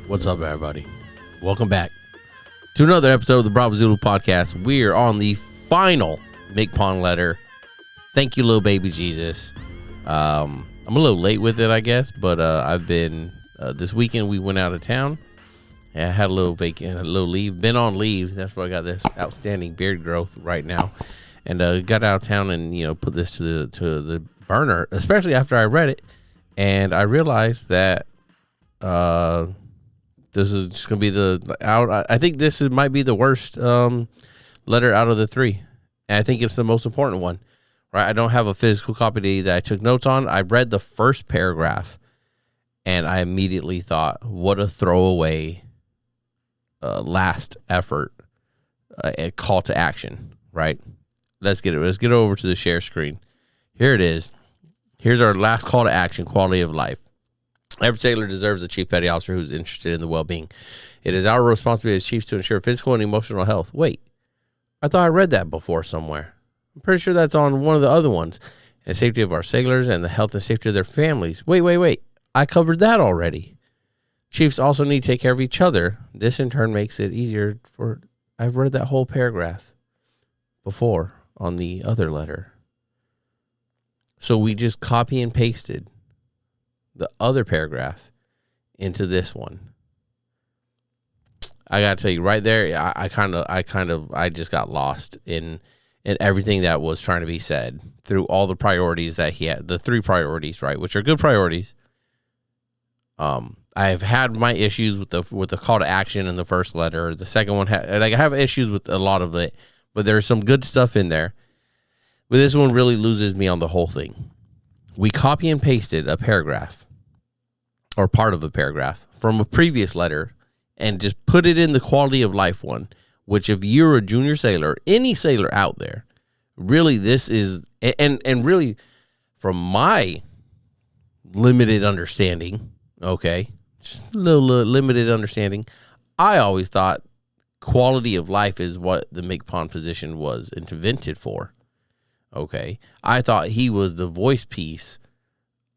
What's up, everybody? Welcome back to another episode of the Bravo Zulu podcast. We're on the final MCPON letter. Thank you, little baby Jesus. I'm a little late with it, I guess, but I've been this weekend. We went out of town. I had a little vacant, a little leave. Been on leave. That's why I got this outstanding beard growth right now, and got out of town and put this to the burner, especially after I read it, and I realized that this is just gonna be I think this might be the worst letter out of the three, and I think it's the most important one. Right, I don't have a physical copy that I took notes on. I read the first paragraph, and I immediately thought, "What a throwaway last effort, a call to action." Right, let's get it. Let's get over to the share screen. Here it is. Here's our last call to action: quality of life. Every sailor deserves a chief petty officer who's interested in the well-being. It is our responsibility as chiefs to ensure physical and emotional health. Wait, I thought I read that before somewhere. I'm pretty sure that's on one of the other ones. And safety of our sailors and the health and safety of their families. Wait. I covered that already. Chiefs also need to take care of each other. This in turn makes it easier for... I've read that whole paragraph before on the other letter. So we just copy and pasted the other paragraph into this one. I gotta tell you right there, I just got lost in everything that was trying to be said through all the priorities that he had, the three priorities, right, which are good priorities. I've had my issues with the call to action in the first letter. The second one I have issues with a lot of it, but there's some good stuff in there. But this one really loses me on the whole thing. We copy and pasted a paragraph or part of a paragraph from a previous letter and just put it in the quality of life one, which if you're a junior sailor, any sailor out there, really this is, and really from my limited understanding, okay, just a little limited understanding, I always thought quality of life is what the MCPON position was invented for. Okay, I thought he was the voice piece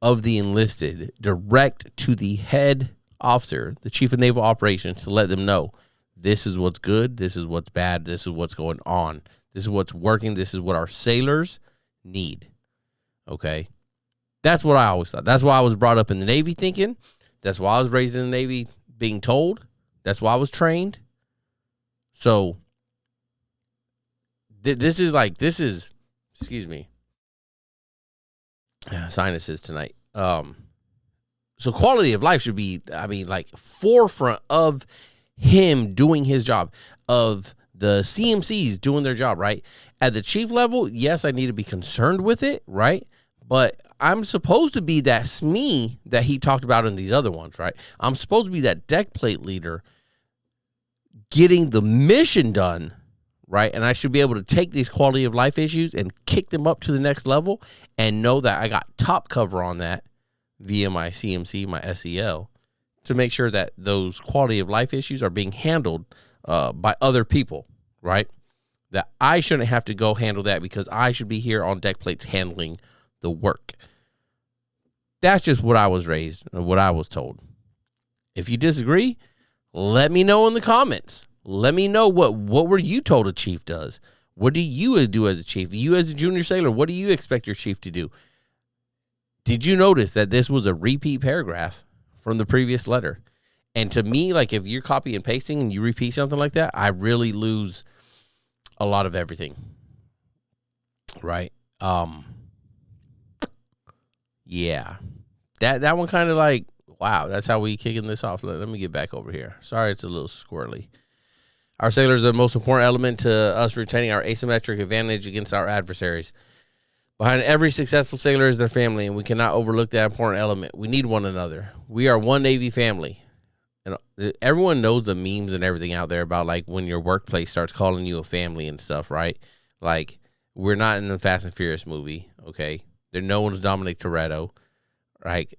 of the enlisted, direct to the head officer, the chief of naval operations, to let them know this is what's good, this is what's bad, this is what's going on, this is what's working, this is what our sailors need. Okay, that's what I always thought. That's why I was brought up in the Navy thinking. That's why I was raised in the Navy being told. That's why I was trained. So this is excuse me, sinuses tonight. So quality of life should be, forefront of him doing his job, of the CMCs doing their job, right? At the chief level, yes, I need to be concerned with it, right? But I'm supposed to be that SME that he talked about in these other ones, right? I'm supposed to be that deck plate leader getting the mission done, right? And I should be able to take these quality of life issues and kick them up to the next level and know that I got top cover on that via my CMC, my SEL, to make sure that those quality of life issues are being handled by other people, right? That I shouldn't have to go handle that because I should be here on deck plates handling the work. That's just what I was raised, what I was told. If you disagree, let me know in the comments. Let me know what were you told a chief does? What do you do as a chief? You as a junior sailor, what do you expect your chief to do? Did you notice that this was a repeat paragraph from the previous letter? And to me, like if you're copy and pasting and you repeat something like that, I really lose a lot of everything. Right? Yeah. That one kind of like, wow, that's how we kicking this off. Let me get back over here. Sorry, it's a little squirrely. Our sailors are the most important element to us retaining our asymmetric advantage against our adversaries. Behind every successful sailor is their family, and we cannot overlook that important element. We need one another. We are one Navy family. And everyone knows the memes and everything out there about like when your workplace starts calling you a family and stuff, right? Like we're not in the Fast and Furious movie, okay? No one's Dominic Toretto, right?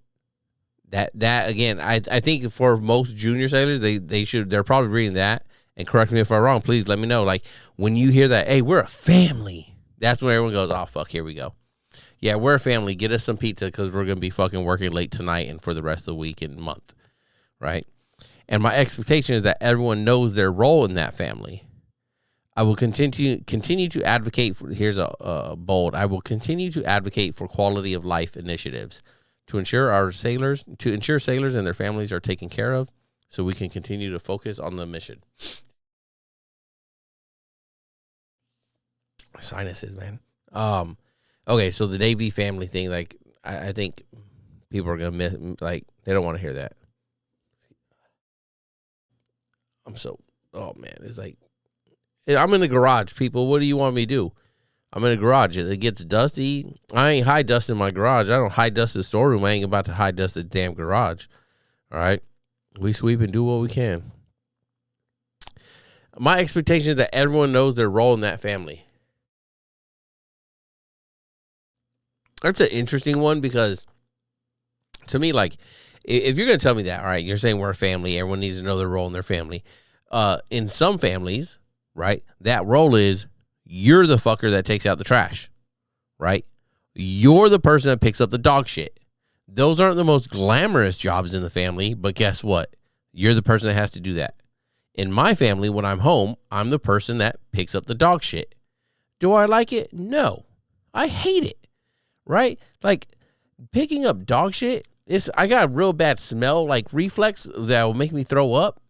That again, I think for most junior sailors, they're probably reading that. And correct me if I'm wrong. Please let me know. Like when you hear that, hey, we're a family. That's when everyone goes, oh, fuck, here we go. Yeah, we're a family. Get us some pizza because we're going to be fucking working late tonight and for the rest of the week and month, right? And my expectation is that everyone knows their role in that family. I will continue to advocate for, here's a bold, I will continue to advocate for quality of life initiatives to ensure sailors and their families are taken care of so we can continue to focus on the mission. Sinuses, man. Okay, so the Navy family thing, like, I think people are going to miss, like, they don't want to hear that. Oh man, it's like, I'm in the garage, people. What do you want me to do? I'm in the garage. It gets dusty. I ain't high dusting my garage. I don't high dust the storeroom. I ain't about to high dust the damn garage. All right? We sweep and do what we can. My expectation is that everyone knows their role in that family. That's an interesting one because to me, like, if you're going to tell me that, all right, you're saying we're a family, everyone needs to know their role in their family. In some families, right, that role is you're the fucker that takes out the trash, right? You're the person that picks up the dog shit. Those aren't the most glamorous jobs in the family, but guess what? You're the person that has to do that. In my family, when I'm home, I'm the person that picks up the dog shit. Do I like it? No. I hate it, right? Like, picking up dog shit, I got a real bad smell, like reflex that will make me throw up,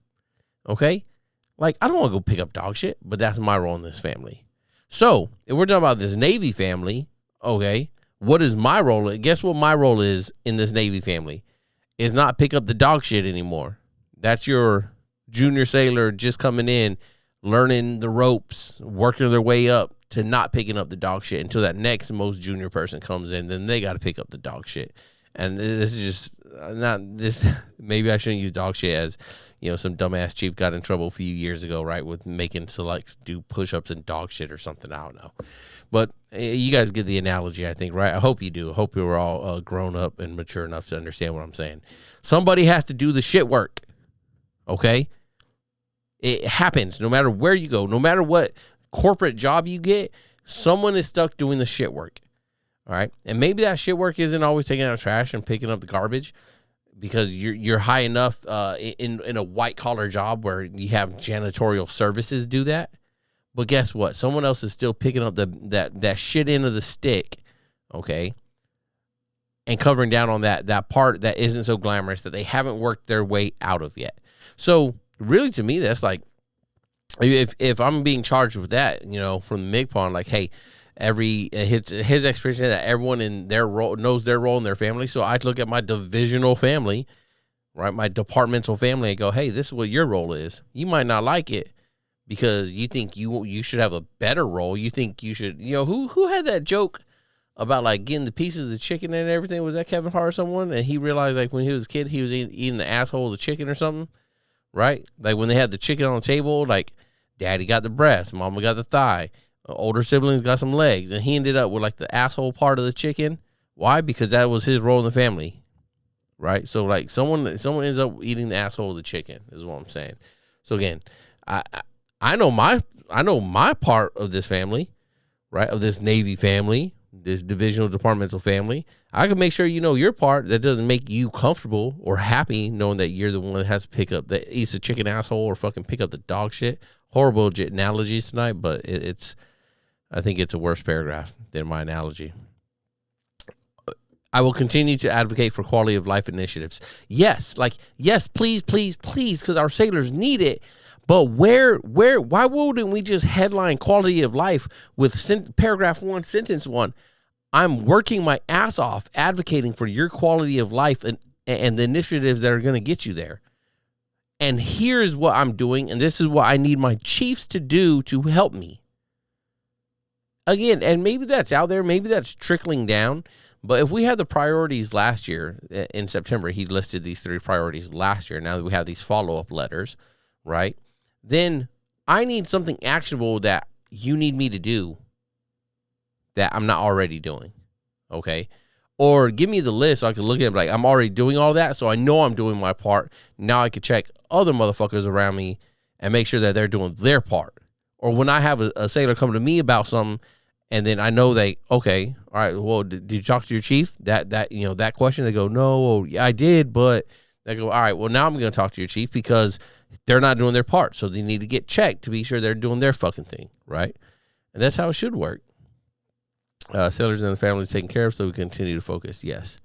okay? Like, I don't want to go pick up dog shit, but that's my role in this family. So, if we're talking about this Navy family, okay, what is my role? Guess what my role is in this Navy family? Is not pick up the dog shit anymore. That's your junior sailor just coming in, learning the ropes, working their way up to not picking up the dog shit until that next most junior person comes in. Then they got to pick up the dog shit. And this is just not this. Maybe I shouldn't use dog shit as, some dumbass chief got in trouble a few years ago, right, with making selects do push-ups and dog shit or something. I don't know. But you guys get the analogy, I think, right? I hope you do. I hope you're all grown up and mature enough to understand what I'm saying. Somebody has to do the shit work, okay? It happens no matter where you go, no matter what corporate job you get, someone is stuck doing the shit work. All right. And maybe that shit work isn't always taking out trash and picking up the garbage because you're high enough in a white collar job where you have janitorial services do that. But guess what? Someone else is still picking up that shit end of the stick. Okay. And covering down on that part that isn't so glamorous that they haven't worked their way out of yet. So really, to me, that's like, if I'm being charged with that, from the MCPON, like, hey, his expectation that everyone in their role knows their role in their family. So I look at my divisional family, right, my departmental family, and go, hey, this is what your role is. You might not like it because you think you should have a better role. You think you should, who had that joke about like getting the pieces of the chicken and everything? Was that Kevin Hart or someone? And he realized like when he was a kid, he was eating the asshole of the chicken or something, right? Like when they had the chicken on the table, like daddy got the breast, mama got the thigh. Older siblings got some legs, and he ended up with like the asshole part of the chicken. Why? Because that was his role in the family, right? So like someone ends up eating the asshole of the chicken is what I'm saying. So again, I know my part of this family, right? Of this Navy family, this divisional departmental family. I can make sure you know your part. That doesn't make you comfortable or happy knowing that you're the one that has to pick up that eats the chicken asshole or fucking pick up the dog shit. Horrible analogies tonight, but I think it's a worse paragraph than my analogy. I will continue to advocate for quality of life initiatives. Yes, please, because our sailors need it. But why wouldn't we just headline quality of life with paragraph 1, sentence 1? I'm working my ass off advocating for your quality of life and the initiatives that are going to get you there. And here's what I'm doing, and this is what I need my chiefs to do to help me. Again, and maybe that's out there, maybe that's trickling down, but if we had the priorities last year, in September, he listed these 3 priorities last year, now that we have these follow-up letters, right, then I need something actionable that you need me to do that I'm not already doing, okay? Or give me the list so I can look at it like, I'm already doing all that, so I know I'm doing my part. Now I can check other motherfuckers around me and make sure that they're doing their part. Or when I have a sailor come to me about something, and then I know okay, all right, well, did you talk to your chief? That question, they go, no, well, yeah, I did, but They go, all right, well, now I'm going to talk to your chief because they're not doing their part. So they need to get checked to be sure they're doing their fucking thing, right? And that's how it should work. Sailors and the families taken care of, so we continue to focus. Yes.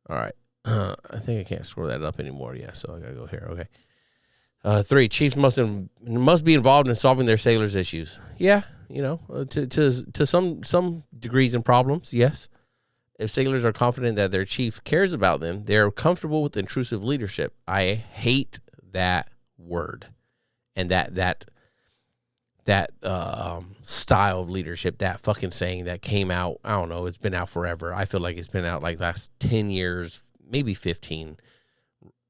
All right. I think I can't scroll that up anymore. Yeah, so I got to go here. Okay. 3, chiefs must be involved in solving their sailors' issues. Yeah, to some degrees and problems, yes. If sailors are confident that their chief cares about them, they're comfortable with intrusive leadership. I hate that word and that style of leadership, that fucking saying that came out. I don't know. It's been out forever. I feel like it's been out like last 10 years, maybe 15,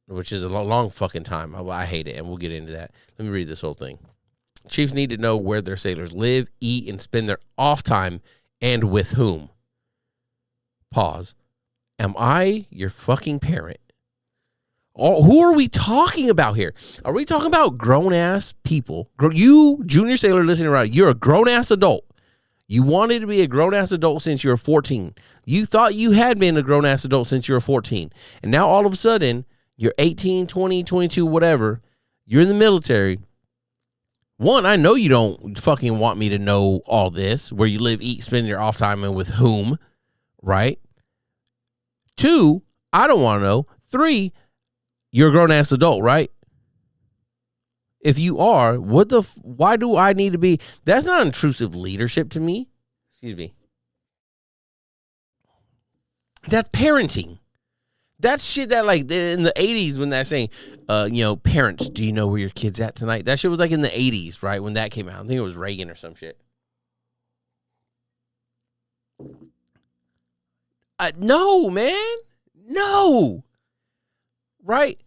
which is a long fucking time. I hate it, and we'll get into that. Let me read this whole thing. Chiefs need to know where their sailors live, eat, and spend their off time, and with whom. Pause. Am I your fucking parent? Oh, who are we talking about here? Are we talking about grown-ass people? You, junior sailor listening around, you're a grown-ass adult. You wanted to be a grown-ass adult since you were 14. You thought you had been a grown-ass adult since you were 14. And now all of a sudden, you're 18, 20, 22, whatever. You're in the military. One, I know you don't fucking want me to know all this, where you live, eat, spend your off time, and with whom, right? 2, I don't want to know. 3, you're a grown-ass adult, right? If you are, why do I need to be? That's not intrusive leadership to me. Excuse me. That's parenting. That's shit that, like, in the 80s when that saying, parents, do you know where your kid's at tonight? That shit was like in the 80s, right? When that came out. I think it was Reagan or some shit. No, man. No. Right?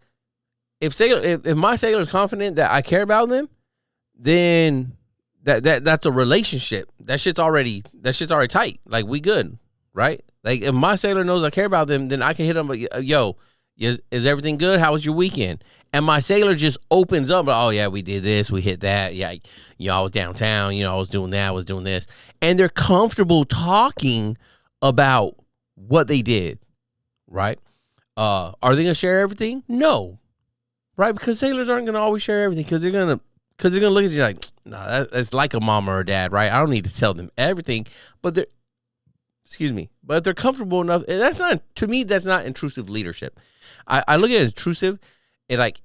If my sailor is confident that I care about them, then that's a relationship. That shit's already tight. Like, we good, right? Like, if my sailor knows I care about them, then I can hit them. Yo, is everything good? How was your weekend? And my sailor just opens up. Oh yeah, we did this, we hit that. Yeah, I was downtown. I was doing that. I was doing this, and they're comfortable talking about what they did, right? Are they gonna share everything? No. Right, because sailors aren't going to always share everything because they're going to look at you like, nah, that's like a mom or a dad, right? I don't need to tell them everything, but they're comfortable enough. That's not intrusive leadership. I look at it as intrusive, like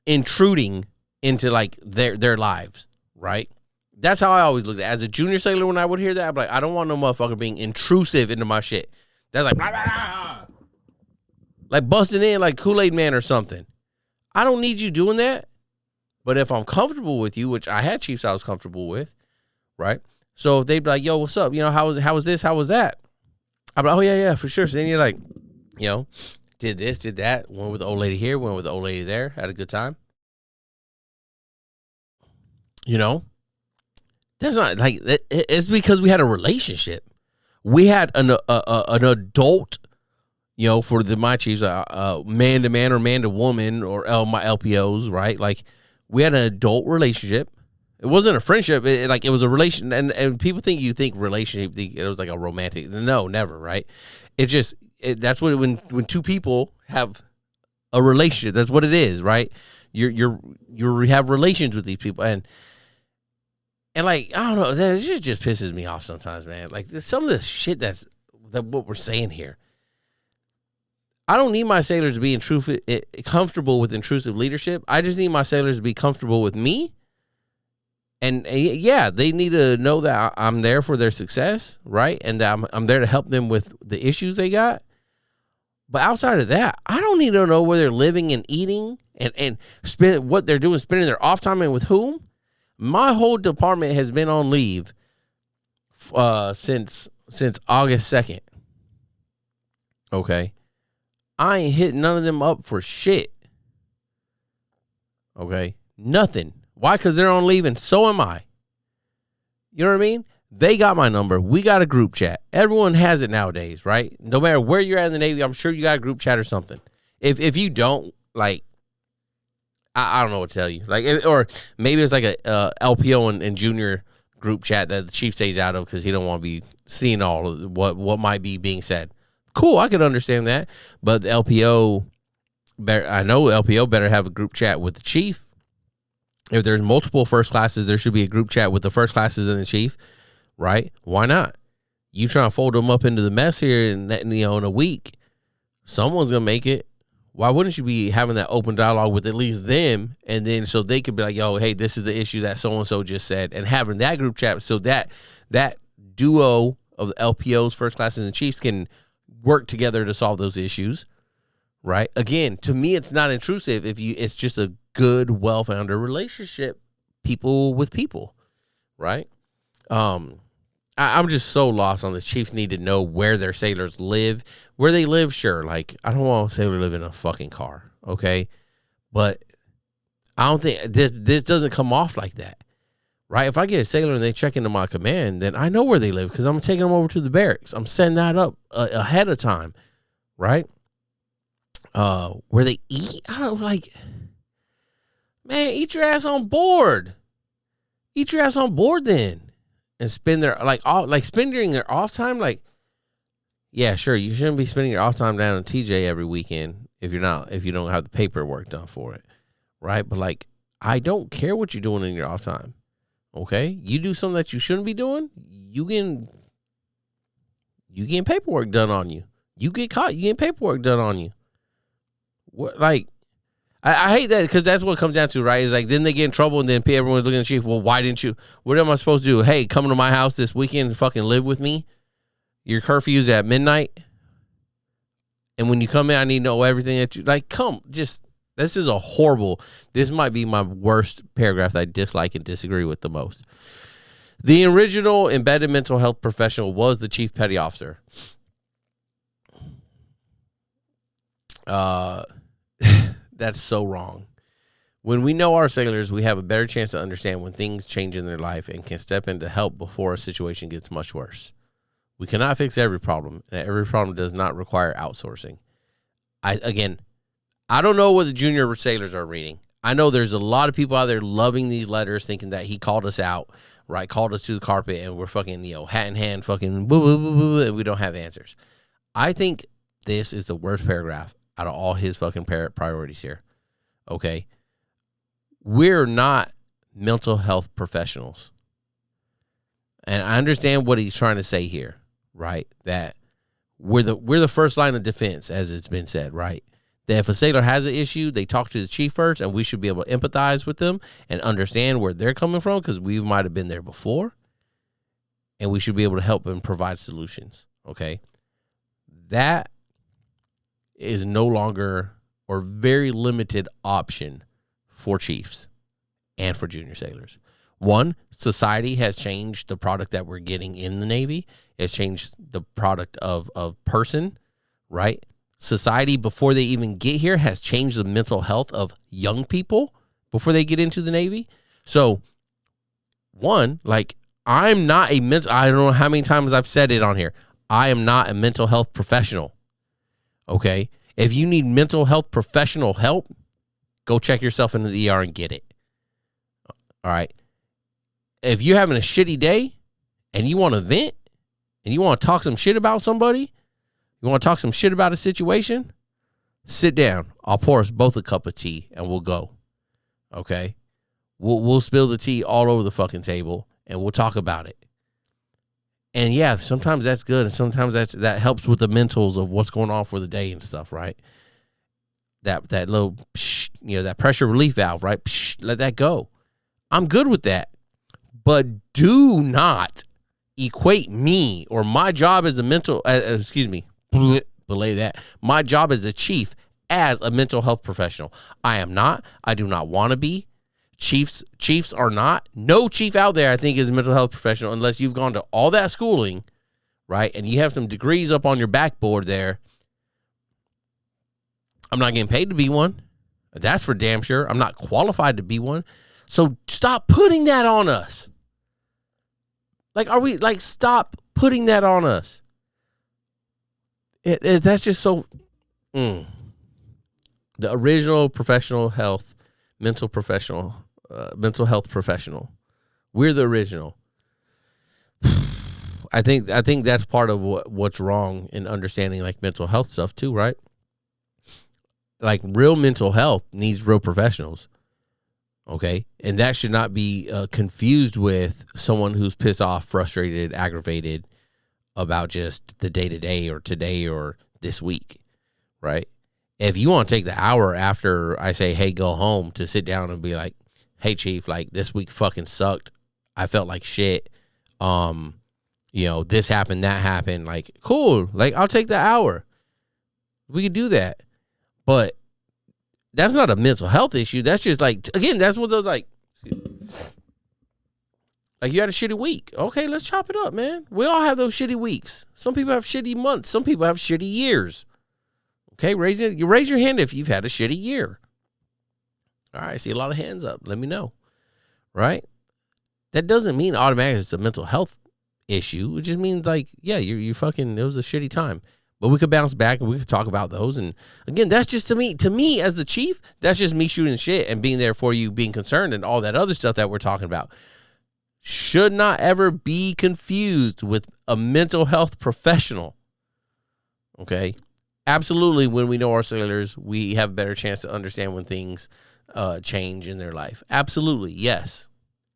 intruding into like their lives, right? That's how I always look at it. As a junior sailor, when I would hear that, I'm like, I don't want no motherfucker being intrusive into my shit. That's like, blah, blah, blah. Like busting in like Kool-Aid Man or something. I don't need you doing that. But if I'm comfortable with you, which I had chiefs I was comfortable with, right? So if they'd be like, yo, what's up? How was this? How was that? I'm like, oh, yeah, for sure. So then you're like, did this, did that. Went with the old lady here, went with the old lady there. Had a good time. That's not like, it's because we had a relationship. We had an adult, for my chiefs, man to man or man to woman or my LPOs, right? Like, we had an adult relationship. It wasn't a friendship. It was a relation. And people think relationship, it was like a romantic. No, never, right? It's just, that's what, when two people have a relationship, that's what it is, right? You have relations with these people. And like, I don't know, that shit just pisses me off sometimes, man. Like, some of the shit that what we're saying here. I don't need my sailors to be comfortable with intrusive leadership. I just need my sailors to be comfortable with me. And yeah, they need to know that I'm there for their success, right? And that I'm there to help them with the issues they got. But outside of that, I don't need to know where they're living and eating and spend what they're doing, spending their off time and with whom. My whole department has been on leave since August 2nd. Okay. I ain't hit none of them up for shit. Okay? Nothing. Why? Because they're on leave and so am I. You know what I mean? They got my number. We got a group chat. Everyone has it nowadays, right? No matter where you're at in the Navy, I'm sure you got a group chat or something. If you don't, like, I don't know what to tell you. Like, or maybe it's like a LPO and junior group chat that the chief stays out of because he don't want to be seeing all of what might be being said. Cool, I could understand that. But the LPO I know LPO better have a group chat with the chief. If there's multiple first classes, there should be a group chat with the first classes and the chief, right? Why not? You trying to fold them up into the mess here in a week. Someone's going to make it. Why wouldn't you be having that open dialogue with at least them? And then so they could be like, yo, hey, this is the issue that so-and-so just said. And having that group chat so that duo of the LPOs, first classes, and chiefs can work together to solve those issues, right? Again, to me, it's not intrusive it's just a good, well-founded relationship, people with people, right? I'm just so lost on this. Chiefs need to know where their sailors live. Where they live, sure. Like, I don't want a sailor to live in a fucking car, okay? But I don't think this doesn't come off like that, right? If I get a sailor and they check into my command, then I know where they live because I'm taking them over to the barracks. I'm setting that up ahead of time, right? Where they eat, I don't like. Man, eat your ass on board. Eat your ass on board then. And spend their spending their off time, like, yeah, sure, you shouldn't be spending your off time down in TJ every weekend if you don't have the paperwork done for it, right? But like, I don't care what you're doing in your off time. Okay, you do something that you shouldn't be doing, you getting paperwork done on you. You get caught, you get paperwork done on you. What, like? I hate that because that's what it comes down to, right? Is like then they get in trouble and then everyone's looking at the chief. Well, why didn't you? What am I supposed to do? Hey, come to my house this weekend and fucking live with me. Your curfew's at midnight, and when you come in, I need to know everything that you like. This is a horrible. This might be my worst paragraph that I dislike and disagree with the most. The original embedded mental health professional was the chief petty officer. That's so wrong. When we know our sailors, we have a better chance to understand when things change in their life and can step in to help before a situation gets much worse. We cannot fix every problem, and every problem does not require outsourcing. I don't know what the junior sailors are reading. I know there's a lot of people out there loving these letters, thinking that he called us out, right? Called us to the carpet, and we're fucking, hat in hand, fucking boo, boo, boo, boo, and we don't have answers. I think this is the worst paragraph out of all his fucking priorities here. Okay. We're not mental health professionals. And I understand what he's trying to say here, right? That we're the first line of defense, as it's been said, right? That if a sailor has an issue, they talk to the chief first, and we should be able to empathize with them and understand where they're coming from because we might have been there before, and we should be able to help and provide solutions, okay? That is no longer or very limited option for chiefs and for junior sailors. One, society has changed the product that we're getting in the Navy. It's changed the product of person, right? Society, before they even get here, has changed the mental health of young people before they get into the Navy. So, one, like, I don't know how many times I've said it on here. I am not a mental health professional. Okay? If you need mental health professional help, go check yourself into the ER and get it. All right? If you're having a shitty day and you want to vent and you want to talk some shit about somebody, you want to talk some shit about a situation, sit down. I'll pour us both a cup of tea and we'll go. Okay? We'll spill the tea all over the fucking table and we'll talk about it. And yeah, sometimes that's good, and sometimes that helps with the mentals of what's going on for the day and stuff, right? That little, that pressure relief valve, right? Let that go. I'm good with that, but do not equate me or my job as a belay that. My job as a chief as a mental health professional. I am not. I do not want to be. Chiefs are not. No chief out there, I think, is a mental health professional unless you've gone to all that schooling, right? And you have some degrees up on your backboard there. I'm not getting paid to be one. That's for damn sure. I'm not qualified to be one. So stop putting that on us. Stop putting that on us. That's just so. The original mental health professional. We're the original. I think that's part of what's wrong in understanding like mental health stuff too, right? like real mental health needs real professionals. Okay. And that should not be confused with someone who's pissed off, frustrated, aggravated about just the day to day or today or this week. Right. If you want to take the hour after I say, hey, go home, to sit down and be like, hey, chief, like this week fucking sucked. I felt like shit. This happened, that happened. Like, cool. Like, I'll take the hour. We could do that. But that's not a mental health issue. That's just like, again, that's what those like you had a shitty week. Okay, let's chop it up, man. We all have those shitty weeks. Some people have shitty months. Some people have shitty years. Okay, raise your hand if you've had a shitty year. All right, I see a lot of hands up. Let me know. Right? That doesn't mean automatically it's a mental health issue. It just means like, yeah, you fucking, it was a shitty time. But we could bounce back and we could talk about those. And again, that's just to me as the chief, that's just me shooting shit and being there for you, being concerned, and all that other stuff that we're talking about. Should not ever be confused with a mental health professional. Okay? Absolutely, when we know our sailors, we have a better chance to understand when things change in their life. Absolutely, yes.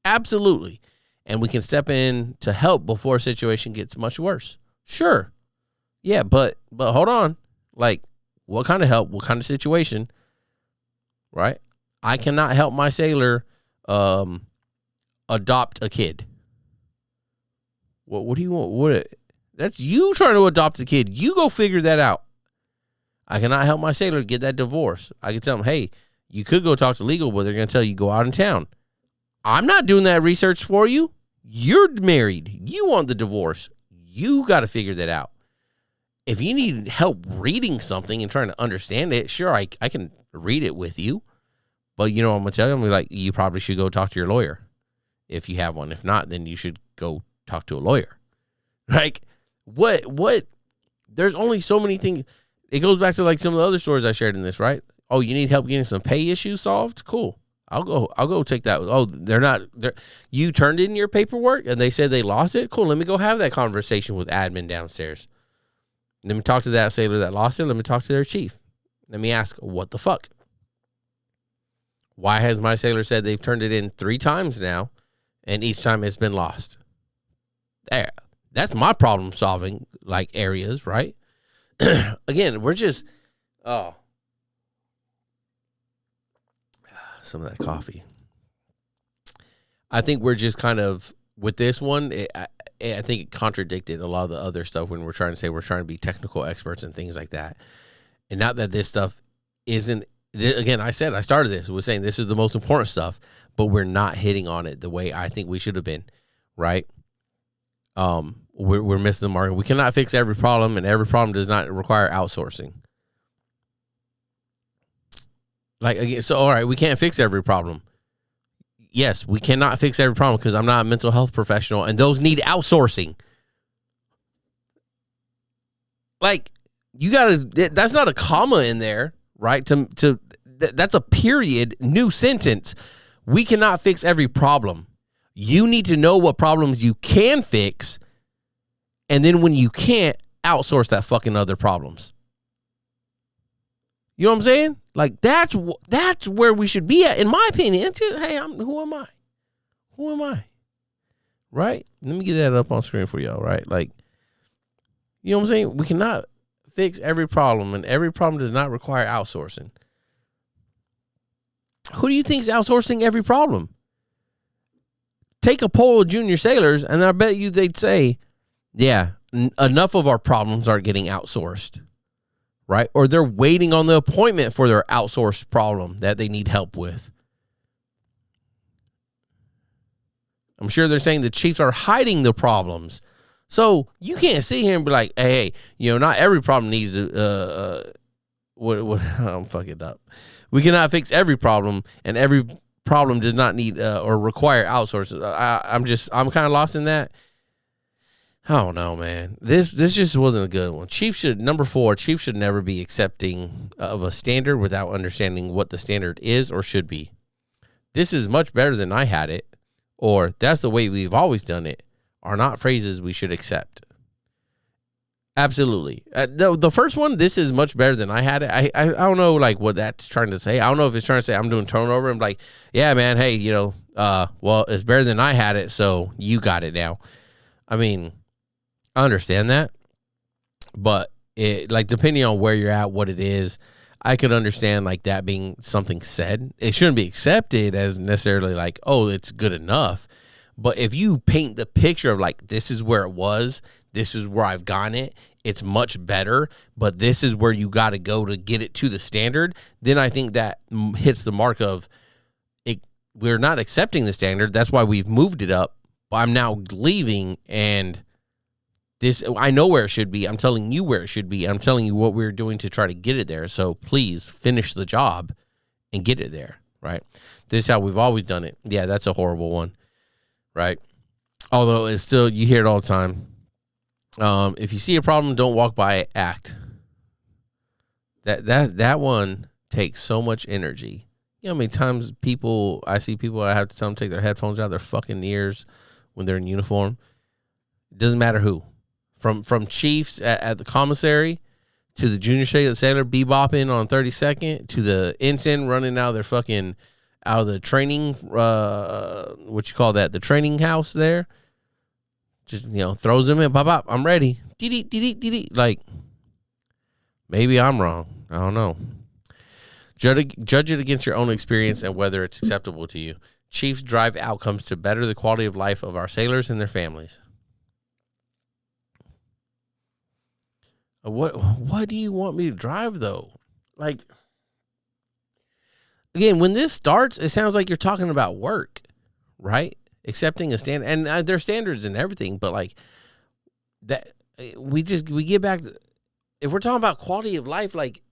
Absolutely. And we can step in to help before a situation gets much worse. Sure. Yeah, but hold on. Like, what kind of help? What kind of situation? Right? I cannot help my sailor adopt a kid. What do you want? That's you trying to adopt a kid. You go figure that out. I cannot help my sailor get that divorce. I can tell him, hey, you could go talk to legal, but they're going to tell you go out in town. I'm not doing that research for you. You're married. You want the divorce. You got to figure that out. If you need help reading something and trying to understand it, sure, I can read it with you. But you know what I'm going to tell you? I'm like, you probably should go talk to your lawyer if you have one. If not, then you should go talk to a lawyer. Like, what? There's only so many things. It goes back to like some of the other stories I shared in this, right? Oh, you need help getting some pay issues solved? Cool. I'll go take that. Oh, you turned in your paperwork and they said they lost it? Cool. Let me go have that conversation with admin downstairs. Let me talk to that sailor that lost it. Let me talk to their chief. Let me ask, what the fuck? Why has my sailor said they've turned it in 3 times now and each time it's been lost? There. That's my problem solving like areas, right? Again, we're just, some of that coffee. I think we're just kind of, with this one, I think it contradicted a lot of the other stuff when we're trying to say we're trying to be technical experts and things like that. And not that this stuff isn't, again, I started this with saying this is the most important stuff, but we're not hitting on it the way I think we should have been, right? We're missing the mark. We cannot fix every problem, and every problem does not require outsourcing. Like, again, so, all right, we can't fix every problem. Yes, we cannot fix every problem because I'm not a mental health professional, and those need outsourcing. Like, you gotta, that's not a comma in there, right? That's a period, new sentence. We cannot fix every problem. You need to know what problems you can fix, and then when you can't, outsource that fucking other problems. You know what I'm saying? Like, that's where we should be at, in my opinion. Hey, who am I? Who am I? Right? Let me get that up on screen for y'all, right? Like, you know what I'm saying? We cannot fix every problem, and every problem does not require outsourcing. Who do you think is outsourcing every problem? Take a poll of junior sailors, and I bet you they'd say, yeah, enough of our problems are getting outsourced. Right? Or they're waiting on the appointment for their outsourced problem that they need help with. I'm sure they're saying the chiefs are hiding the problems. So you can't sit here and be like, hey, not every problem needs I'm fucking up. We cannot fix every problem, and every problem does not need or require outsourcing. I'm kind of lost in that. I don't know, man. This just wasn't a good one. Number 4, Chief should never be accepting of a standard without understanding what the standard is or should be. This is much better than I had it, or that's the way we've always done it, are not phrases we should accept. Absolutely. The first one, this is much better than I had it. I don't know like what that's trying to say. I don't know if it's trying to say I'm doing turnover. I'm like, yeah, man. Hey, well, it's better than I had it, so you got it now. I mean, I understand that, but it like depending on where you're at, what it is, I could understand like that being something said. It shouldn't be accepted as necessarily like, oh, it's good enough. But if you paint the picture of like, this is where it was, this is where I've gotten it, it's much better, but this is where you got to go to get it to the standard, then I think that hits the mark of it. We're not accepting the standard. That's why we've moved it up. But I'm now leaving, and this, I know where it should be. I'm telling you where it should be. I'm telling you what we're doing to try to get it there. So please finish the job and get it there, right? This is how we've always done it. Yeah, that's a horrible one, right? Although it's still, you hear it all the time. If you see a problem, don't walk by it, act. That one takes so much energy. You know how many times I see people, I have to tell them to take their headphones out of their fucking ears when they're in uniform. It doesn't matter who. From chiefs at the commissary to the junior sailor bebopping on 32nd to the ensign running out of the training, what you call that, the training house there. Just, throws them in, bop, bop, I'm ready. Like, maybe I'm wrong. I don't know. Judge it against your own experience and whether it's acceptable to you. Chiefs drive outcomes to better the quality of life of our sailors and their families. What do you want me to drive, though? Like, again, when this starts, it sounds like you're talking about work, right? Accepting a standard, and there's standards and everything, but like that, we get back to, if we're talking about quality of life, like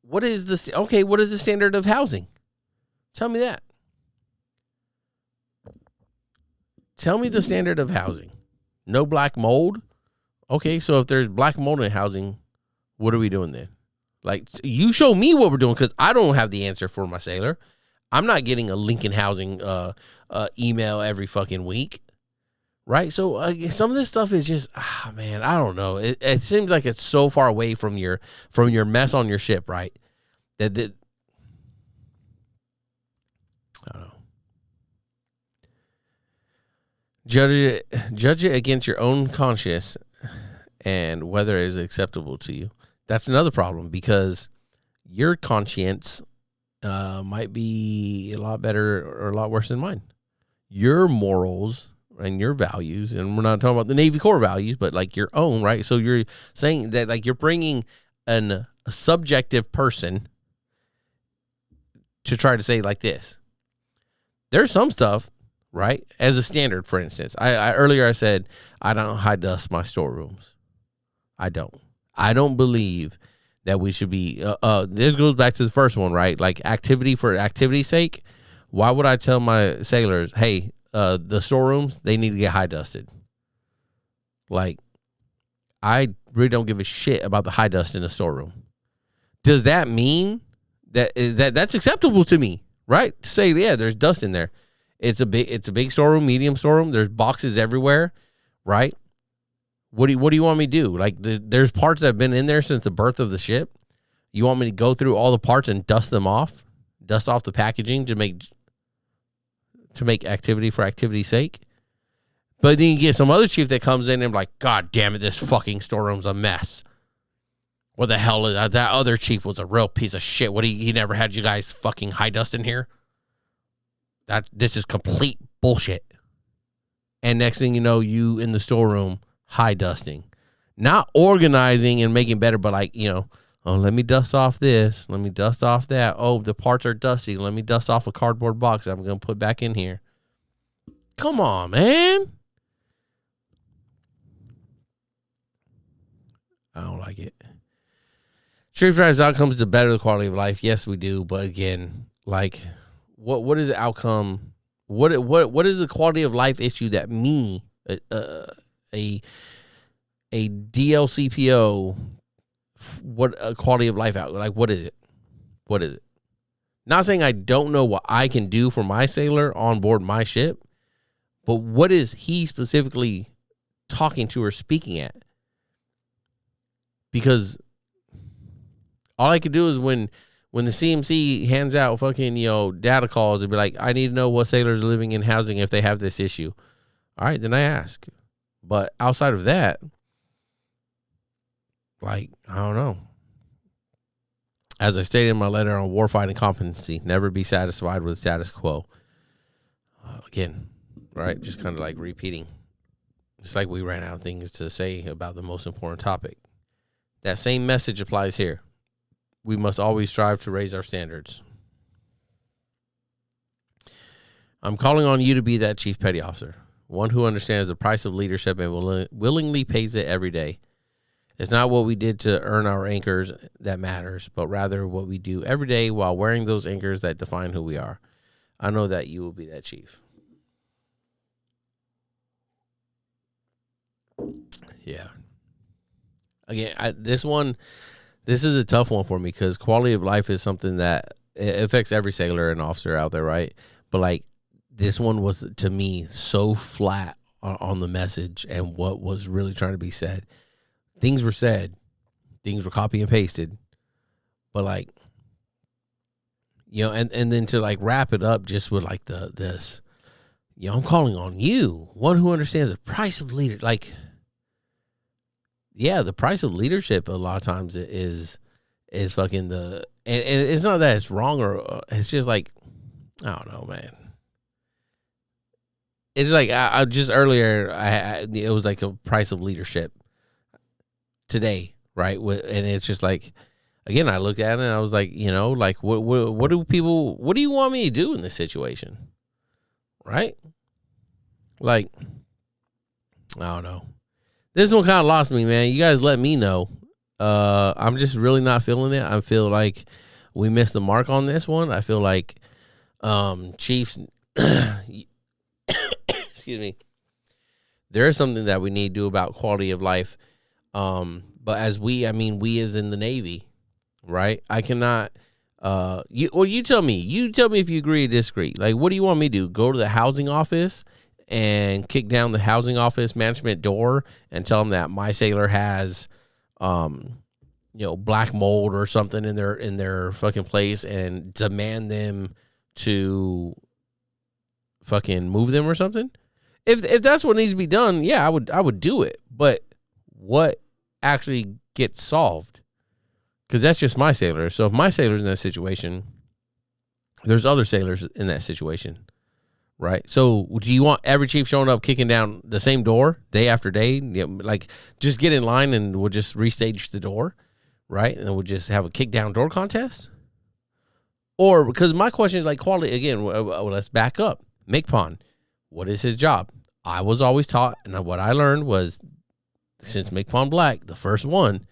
what is the standard of housing? Tell me that. Tell me the standard of housing. No black mold. Okay, so if there's black mold in housing, what are we doing then? Like, you show me what we're doing, because I don't have the answer for my sailor. I'm not getting a Lincoln Housing email every fucking week, right? So some of this stuff is just, man, I don't know. It seems like it's so far away from your mess on your ship, right? That I don't know. Judge it against your own conscience and whether it is acceptable to you. That's another problem, because your conscience might be a lot better or a lot worse than mine. Your morals and your values, and we're not talking about the Navy Corps values, but like your own, right? So you're saying that like you're bringing a subjective person to try to say like this. There's some stuff, right? As a standard, for instance, I earlier I said I don't high dust my storerooms. I don't believe that we should be, this goes back to the first one, right? Like activity for activity's sake. Why would I tell my sailors, hey, the storerooms, they need to get high dusted? Like, I really don't give a shit about the high dust in the storeroom. Does that mean that's acceptable to me, right? To say, yeah, there's dust in there. It's a big storeroom, medium storeroom. There's boxes everywhere, right? What do you want me to do? Like, there's parts that have been in there since the birth of the ship. You want me to go through all the parts and dust them off? Dust off the packaging to make activity for activity's sake? But then you get some other chief that comes in and like, God damn it, this fucking storeroom's a mess. What the hell is that? That other chief was a real piece of shit. He never had you guys fucking high dust in here? This is complete bullshit. And next thing you know, you in the storeroom high dusting, not organizing and making better, but like, oh, let me dust off this, let me dust off that. Oh, the parts are dusty, let me dust off a cardboard box I'm gonna put back in here. Come on, man. I don't like it. Chief drives outcomes to better the quality of life. Yes, we do, but again, like, what is the outcome? What is the quality of life issue that me, a DLCPO, what a quality of life out, like, what is it? Not saying I don't know what I can do for my sailor on board my ship, but what is he specifically talking to or speaking at? because all I could do is when the CMC hands out fucking, data calls, it'd be like, I need to know what sailors are living in housing if they have this issue. All right, then I ask. But outside of that, like, I don't know. As I stated in my letter on warfighting competency, never be satisfied with status quo. Again, right? Just kind of like repeating. It's like we ran out of things to say about the most important topic. That same message applies here. We must always strive to raise our standards. I'm calling on you to be that chief petty officer, one who understands the price of leadership and willingly pays it every day. It's not what we did to earn our anchors that matters, but rather what we do every day while wearing those anchors that define who we are. I know that you will be that chief. Yeah. Again, this is a tough one for me because quality of life is something that it affects every sailor and officer out there, right? But like this one was, to me, so flat on the message and what was really trying to be said. Things were said, things were copy and pasted, but like, and then to like wrap it up just with like this, I'm calling on you, one who understands the price of leader. Like, yeah, the price of leadership a lot of times is fucking and it's not that it's wrong or it's just like, I don't know, man. It's like I just earlier it was like a price of leadership today, right? And it's just like, again, I look at it and I was like, like what do you want me to do in this situation, right? Like, I don't know. This one kind of lost me, man. You guys let me know. I'm just really not feeling it. I feel like we missed the mark on this one. I feel like Chiefs, excuse me, there is something that we need to do about quality of life. But as we as in the Navy, right? I cannot, you tell me if you agree or disagree. Like, what do you want me to do? Go to the housing office and kick down the housing office management door and tell them that my sailor has, black mold or something in their fucking place and demand them to fucking move them or something? If that's what needs to be done, yeah, I would do it. But what actually gets solved? Because that's just my sailor. So if my sailor's in that situation, there's other sailors in that situation, right? So do you want every chief showing up kicking down the same door day after day? Like, just get in line and we'll just restage the door, right? And we'll just have a kick down door contest? Or, because my question is like quality, again, let's back up. MCPON, what is his job? I was always taught, and what I learned was, since MCPON Black, the first one,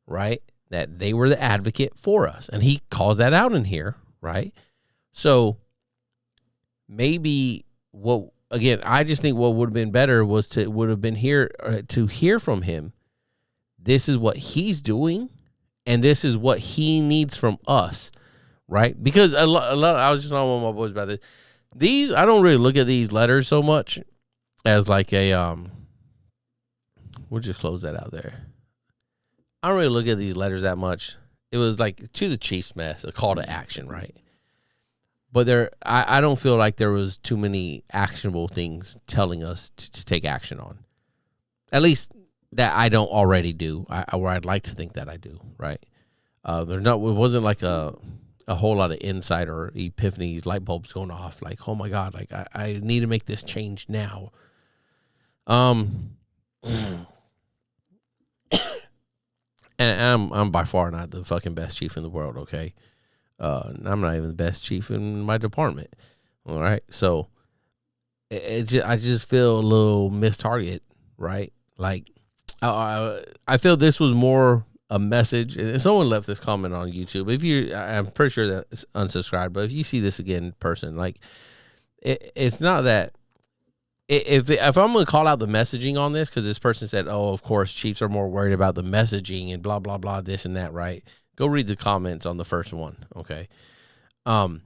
right, that they were the advocate for us. And he calls that out in here, right? So maybe I just think what would have been better was to hear from him. This is what he's doing, and this is what he needs from us, right? Because a lot I was just on with my boys about this. These, I don't really look at these letters so much as like a, we'll just close that out there. I don't really look at these letters that much. It was like to the Chiefs mess, a call to action, right? But I don't feel like there was too many actionable things telling us to take action on. At least that I don't already do, or I'd like to think that I do, right? It wasn't like a whole lot of insight or epiphanies, light bulbs going off. Like, oh my God, like I need to make this change now. And I'm by far not the fucking best chief in the world, okay? I'm not even the best chief in my department, all right? So I just feel a little missed target, right? Like, I feel this was more a message. And someone left this comment on YouTube. I'm pretty sure that it's unsubscribed, but if you see this again in person, like, it's not that. If I'm going to call out the messaging on this, because this person said, oh, of course, chiefs are more worried about the messaging and blah, blah, blah, this and that, right? Go read the comments on the first one, okay? Well,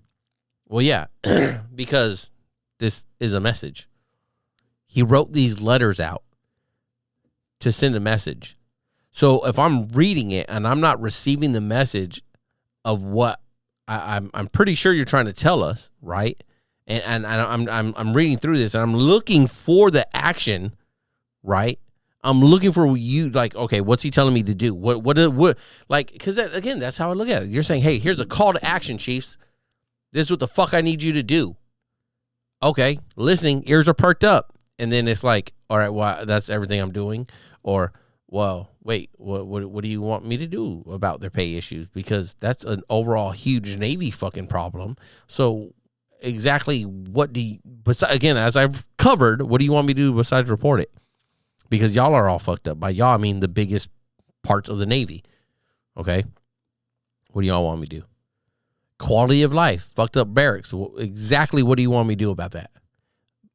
yeah, because this is a message. He wrote these letters out to send a message. So if I'm reading it and I'm not receiving the message of what I'm pretty sure you're trying to tell us, right? And I'm reading through this and I'm looking for the action, right? I'm looking for you, like, okay, what's he telling me to do? What like, because again, that's how I look at it. You're saying, hey, here's a call to action, Chiefs. This is what the fuck I need you to do. Okay, listening, ears are perked up. And then it's like, all right, well, that's everything I'm doing. Or, well, wait, what do you want me to do about their pay issues? Because that's an overall huge Navy fucking problem. So exactly what do you, again, as I've covered, what do you want me to do besides report it? Because y'all are all fucked up. By y'all, I mean the biggest parts of the Navy. Okay? What do y'all want me to do? Quality of life, fucked up barracks. Exactly what do you want me to do about that?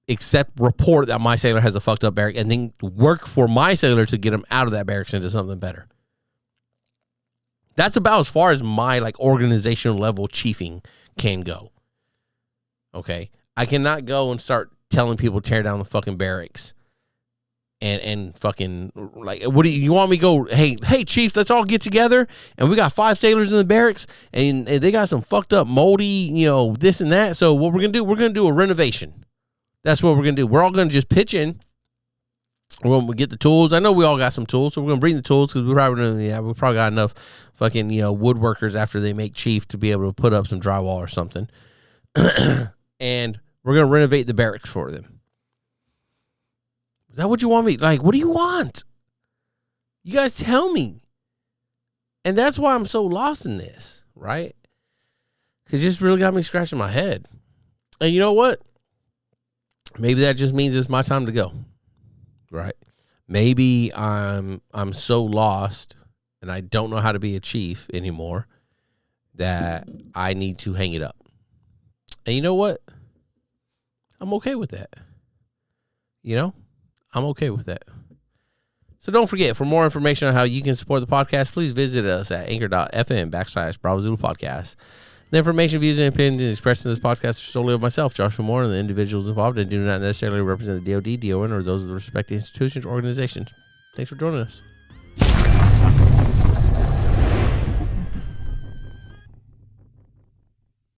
Except report that my sailor has a fucked up barrack and then work for my sailor to get him out of that barracks into something better. That's about as far as my like organizational level chiefing can go. Okay? I cannot go and start telling people tear down the fucking barracks and fucking like, what do you want me to go? Hey, Chiefs, let's all get together and we got 5 sailors in the barracks and they got some fucked up moldy, this and that. So what we're gonna do? We're gonna do a renovation. That's what we're gonna do. We're all gonna just pitch in. We're gonna get the tools. I know we all got some tools, so we're gonna bring the tools because we probably got enough fucking woodworkers after they make chief to be able to put up some drywall or something. And we're gonna renovate the barracks for them. Is that what you want me? Like, what do you want? You guys tell me. And that's why I'm so lost in this, right? Because it just really got me scratching my head. And you know what? Maybe that just means it's my time to go, right? Maybe I'm so lost and I don't know how to be a chief anymore that I need to hang it up. And you know what? I'm okay with that. I'm okay with that. So don't forget, for more information on how you can support the podcast, please visit us at anchor.fm/Bravo Zulu Podcast. The information, views, and opinions expressed in this podcast are solely of myself, Joshua Moore, and the individuals involved, and do not necessarily represent the DOD, DON, or those of the respective institutions or organizations. Thanks for joining us.